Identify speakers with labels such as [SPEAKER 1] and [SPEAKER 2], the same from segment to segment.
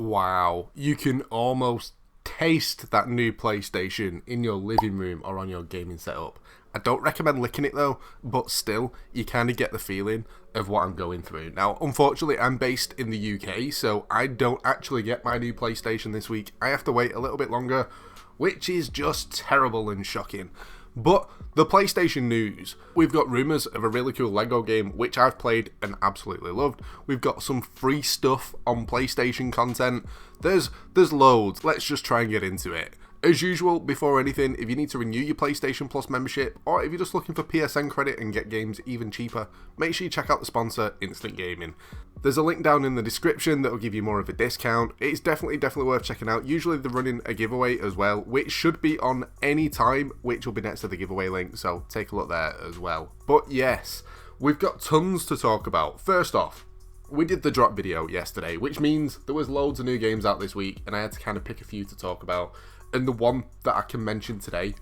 [SPEAKER 1] wow, you can almost taste that new PlayStation in your living room or on your gaming setup. I don't recommend licking it though, but still, you kind of get the feeling of what I'm going through. Now, unfortunately, I'm based in the UK, so I don't actually get my new PlayStation this week. I have to wait a little bit longer, which is just terrible and shocking. But the PlayStation news, we've got rumours of a really cool Lego game, which I've played and absolutely loved. We've got some free stuff on PlayStation content. There's loads. Let's just try and get into it. As usual, before anything, if you need to renew your PlayStation Plus membership, or if you're just looking for PSN credit and get games even cheaper, make sure you check out the sponsor, Instant Gaming. There's a link down in the description that will give you more of a discount. It's definitely worth checking out. Usually they're running a giveaway as well, which should be on any time, which will be next to the giveaway link, so take a look there as well. But yes, we've got tons to talk about. First off, we did the drop video yesterday, which means there was loads of new games out this week, and I had to kind of pick a few to talk about. And the one that I can mention today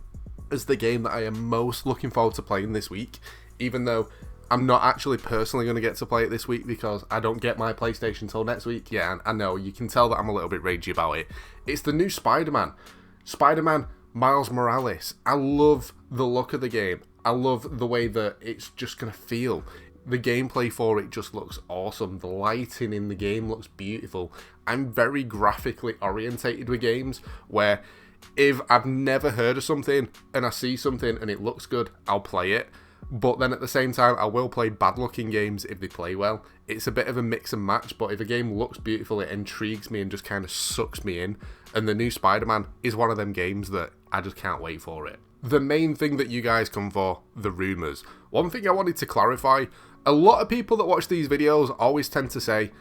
[SPEAKER 1] is the game that I am most looking forward to playing this week, even though I'm not actually personally going to get to play it this week because I don't get my PlayStation till next week. Yeah, I know, you can tell that I'm a little bit ragey about it. It's the new Spider-Man. Spider-Man Miles Morales. I love the look of the game. I love the way that it's just going to feel. The gameplay for it just looks awesome. The lighting in the game looks beautiful. I'm very graphically orientated with games where if I've never heard of something and I see something and it looks good, I'll play it. But then at the same time, I will play bad looking games if they play well. It's a bit of a mix and match, but if a game looks beautiful, it intrigues me and just kind of sucks me in. And the new Spider-Man is one of them games that I just can't wait for it. The main thing that you guys come for, the rumours. One thing I wanted to clarify, a lot of people that watch these videos always tend to say,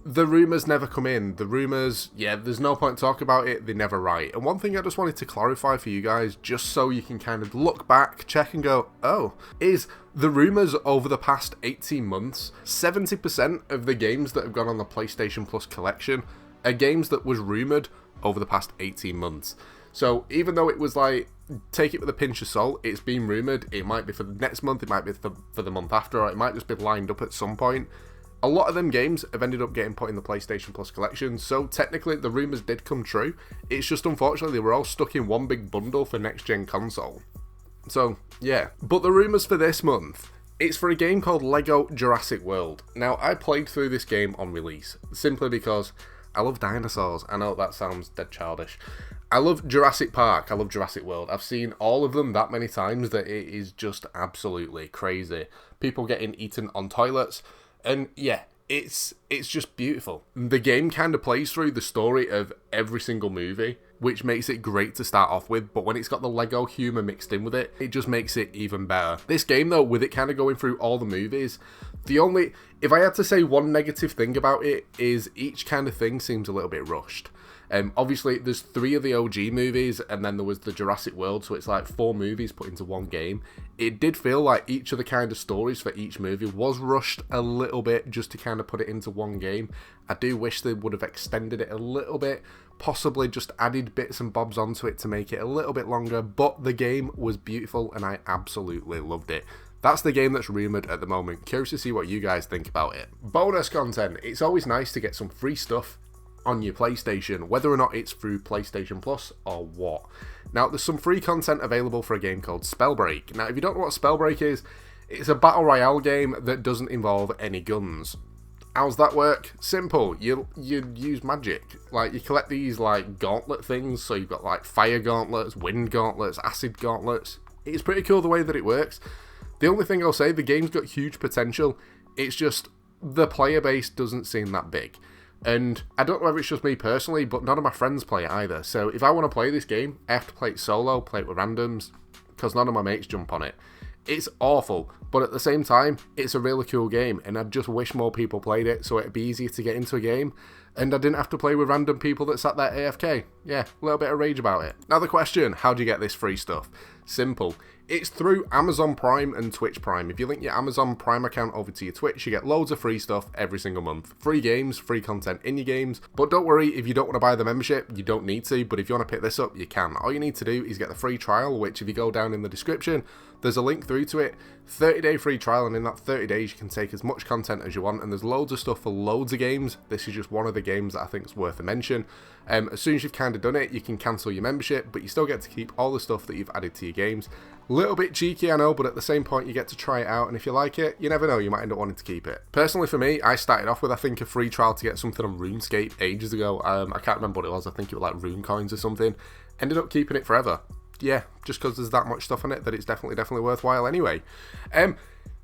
[SPEAKER 1] the rumours never come in. The rumours, yeah, there's no point talking about it, they never write. And one thing I just wanted to clarify for you guys, just so you can kind of look back, check and go, oh, is the rumours over the past 18 months, 70% of the games that have gone on the PlayStation Plus collection are games that was rumoured over the past 18 months. So even though it was like, take it with a pinch of salt, it's been rumoured, it might be for the next month, it might be for the month after, or it might just be lined up at some point. A lot of them games have ended up getting put in the PlayStation Plus collection, so technically the rumours did come true. It's just unfortunately they were all stuck in one big bundle for next gen console. So yeah, but the rumours for this month, it's for a game called Lego Jurassic World. Now I played through this game on release, simply because I love dinosaurs. I know that sounds dead childish. I love Jurassic Park, I love Jurassic World. I've seen all of them that many times that it is just absolutely crazy. People getting eaten on toilets, and yeah, it's just beautiful. The game kind of plays through the story of every single movie, which makes it great to start off with, but when it's got the Lego humour mixed in with it, it just makes it even better. This game though, with it kind of going through all the movies, if I had to say one negative thing about it, is each kind of thing seems a little bit rushed. Obviously, there's 3 of the OG movies, and then there was the Jurassic World, so it's like 4 movies put into one game. It did feel like each of the kind of stories for each movie was rushed a little bit just to kind of put it into one game. I do wish they would have extended it a little bit, possibly just added bits and bobs onto it to make it a little bit longer, but the game was beautiful and I absolutely loved it. That's the game that's rumoured at the moment. Curious to see what you guys think about it. Bonus content. It's always nice to get some free stuff on your PlayStation, whether or not it's through PlayStation Plus or what. Now, there's some free content available for a game called Spellbreak. Now, if you don't know what Spellbreak is, it's a battle royale game that doesn't involve any guns. How's that work? Simple. You use magic. Like, you collect these, like, gauntlet things, so you've got, like, fire gauntlets, wind gauntlets, acid gauntlets. It's pretty cool the way that it works. The only thing I'll say, the game's got huge potential. It's just, the player base doesn't seem that big. And I don't know if it's just me personally, but none of my friends play it either. So if I want to play this game, I have to play it solo, play it with randoms, because none of my mates jump on it. It's awful, but at the same time, it's a really cool game, and I just wish more people played it so it'd be easier to get into a game, and I didn't have to play with random people that sat there AFK. Yeah, a little bit of rage about it. Now the question, how do you get this free stuff? Simple. It's through Amazon Prime and Twitch Prime. If you link your Amazon Prime account over to your Twitch, you get loads of free stuff every single month. Free games, free content in your games. But don't worry, if you don't want to buy the membership, you don't need to. But if you want to pick this up, you can. All you need to do is get the free trial, which if you go down in the description, there's a link through to it. 30 30-day free trial, and in that 30 days you can take as much content as you want, and there's loads of stuff for loads of games. This is just one of the games that I think is worth a mention. As soon as you've kind of done it, you can cancel your membership, but you still get to keep all the stuff that you've added to your games. A little bit cheeky, I know, but at the same point you get to try it out, and if you like it, you never know, you might end up wanting to keep it. Personally for me, I started off with, I think, a free trial to get something on RuneScape ages ago. I can't remember what it was, I think it was like Rune Coins or something. Ended up keeping it forever. Yeah, just because there's that much stuff on it that it's definitely worthwhile anyway.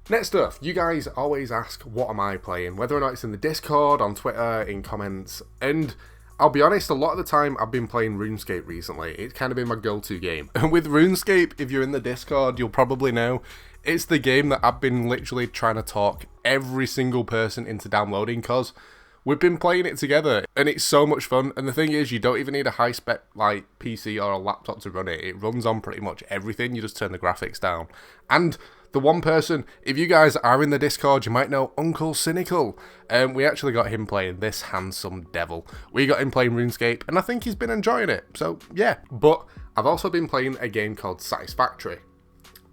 [SPEAKER 1] Next up, you guys always ask, what am I playing? Whether or not it's in the Discord, on Twitter, in comments, and I'll be honest, a lot of the time I've been playing RuneScape recently. It's kind of been my go-to game. And with RuneScape, if you're in the Discord, you'll probably know, it's the game that I've been literally trying to talk every single person into downloading, because we've been playing it together, and it's so much fun. And the thing is, you don't even need a high-spec like PC or a laptop to run it. It runs on pretty much everything. You just turn the graphics down. And the one person, if you guys are in the Discord, you might know Uncle Cynical. We actually got him playing this handsome devil. We got him playing RuneScape, and I think he's been enjoying it. So, yeah. But I've also been playing a game called Satisfactory,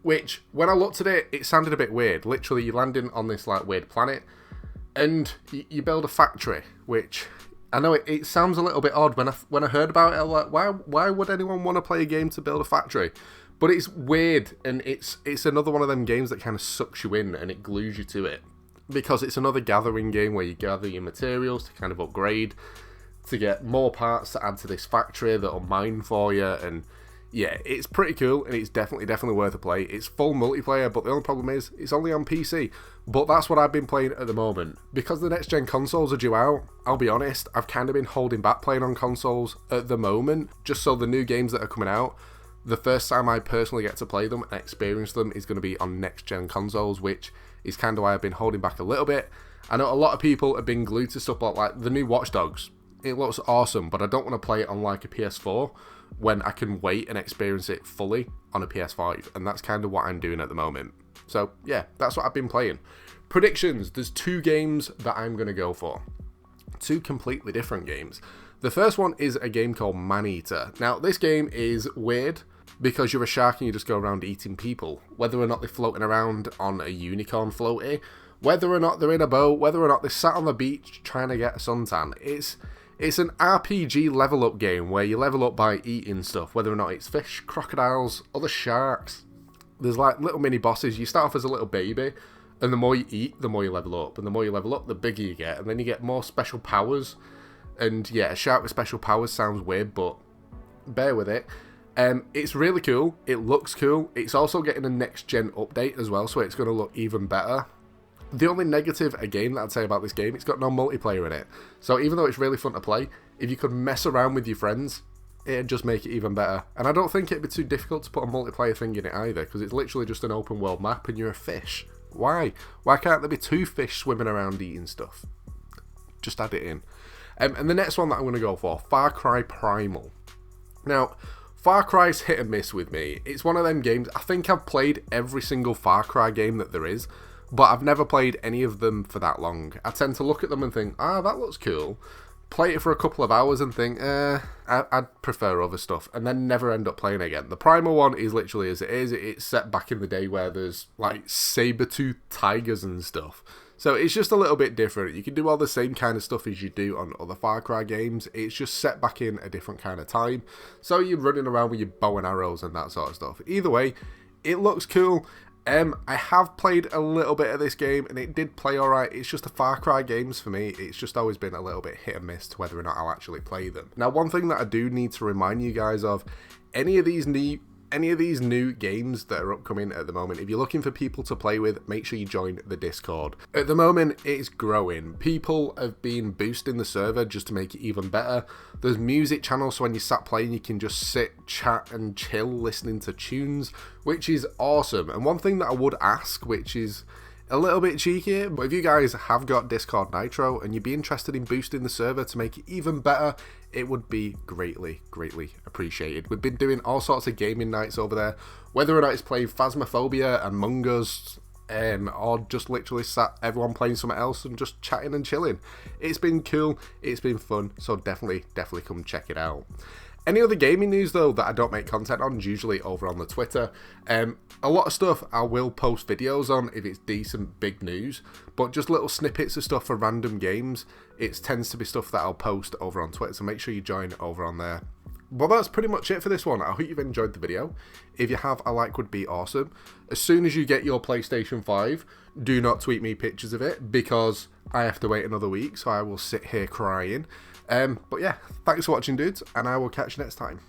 [SPEAKER 1] which, when I looked at it, it sounded a bit weird. Literally, you're landing on this like weird planet, and you build a factory, which I know it sounds a little bit odd. When I heard about it, I was like, why would anyone want to play a game to build a factory? But it's weird, and it's another one of them games that kind of sucks you in and it glues you to it, because it's another gathering game where you gather your materials to kind of upgrade, to get more parts to add to this factory that'll mine for you. And yeah, it's pretty cool, and it's definitely worth a play. It's full multiplayer, but the only problem is it's only on PC. But that's what I've been playing at the moment. Because the next gen consoles are due out, I'll be honest, I've kind of been holding back playing on consoles at the moment, just so the new games that are coming out, the first time I personally get to play them and experience them is going to be on next gen consoles, which is kind of why I've been holding back a little bit. I know a lot of people have been glued to stuff like the new Watch Dogs. It looks awesome, but I don't want to play it on like a PS4 when I can wait and experience it fully on a PS5, and that's kind of what I'm doing at the moment. So yeah, that's what I've been playing. Predictions, there's 2 games that I'm going to go for. 2 completely different games. The first one is a game called Maneater. Now, this game is weird because you're a shark and you just go around eating people. Whether or not they're floating around on a unicorn floaty, whether or not they're in a boat, whether or not they're sat on the beach trying to get a suntan. It's an RPG level up game where you level up by eating stuff, whether or not it's fish, crocodiles, other sharks. There's like little mini bosses. You start off as a little baby, and the more you eat, the more you level up. And the more you level up, the bigger you get. And then you get more special powers. And yeah, a shark with special powers sounds weird, but bear with it. It's really cool. It looks cool. It's also getting a next gen update as well, so it's going to look even better. The only negative, again, that I'd say about this game, it's got no multiplayer in it. So even though it's really fun to play, if you could mess around with your friends, it'd just make it even better. And I don't think it'd be too difficult to put a multiplayer thing in it either, because it's literally just an open world map and you're a fish. Why? Why can't there be 2 fish swimming around eating stuff? Just add it in. And the next one that I'm going to go for, Far Cry Primal. Now, Far Cry's hit and miss with me. It's one of them games, I think I've played every single Far Cry game that there is, but I've never played any of them for that long. I tend to look at them and think, that looks cool. Play it for a couple of hours and think, I'd prefer other stuff, and then never end up playing again. The Primal one is literally as it is. It's set back in the day where there's like saber-toothed tigers and stuff. So it's just a little bit different. You can do all the same kind of stuff as you do on other Far Cry games. It's just set back in a different kind of time. So you're running around with your bow and arrows and that sort of stuff. Either way, it looks cool. I have played a little bit of this game, and it did play alright. It's just the Far Cry games for me, it's just always been a little bit hit and miss to whether or not I'll actually play them. Now, one thing that I do need to remind you guys of, any of these new games that are upcoming at the moment, if you're looking for people to play with, make sure you join the Discord. At the moment, it's growing. People have been boosting the server just to make it even better. There's music channels, so when you sat playing, you can just sit, chat, and chill listening to tunes, which is awesome. And one thing that I would ask, which is a little bit cheeky, but if you guys have got Discord Nitro and you'd be interested in boosting the server to make it even better, it would be greatly appreciated. We've been doing all sorts of gaming nights over there, whether or not it's playing Phasmophobia, Among Us, or just literally sat everyone playing something else and just chatting and chilling. It's been cool, it's been fun, so definitely come check it out. Any other gaming news though that I don't make content on is usually over on the Twitter. A lot of stuff I will post videos on if it's decent big news, but just little snippets of stuff for random games, it tends to be stuff that I'll post over on Twitter, so make sure you join over on there. Well, that's pretty much it for this one. I hope you've enjoyed the video. If you have, a like would be awesome. As soon as you get your PlayStation 5, do not tweet me pictures of it, because I have to wait another week, so I will sit here crying. But yeah, thanks for watching, dudes, and I will catch you next time.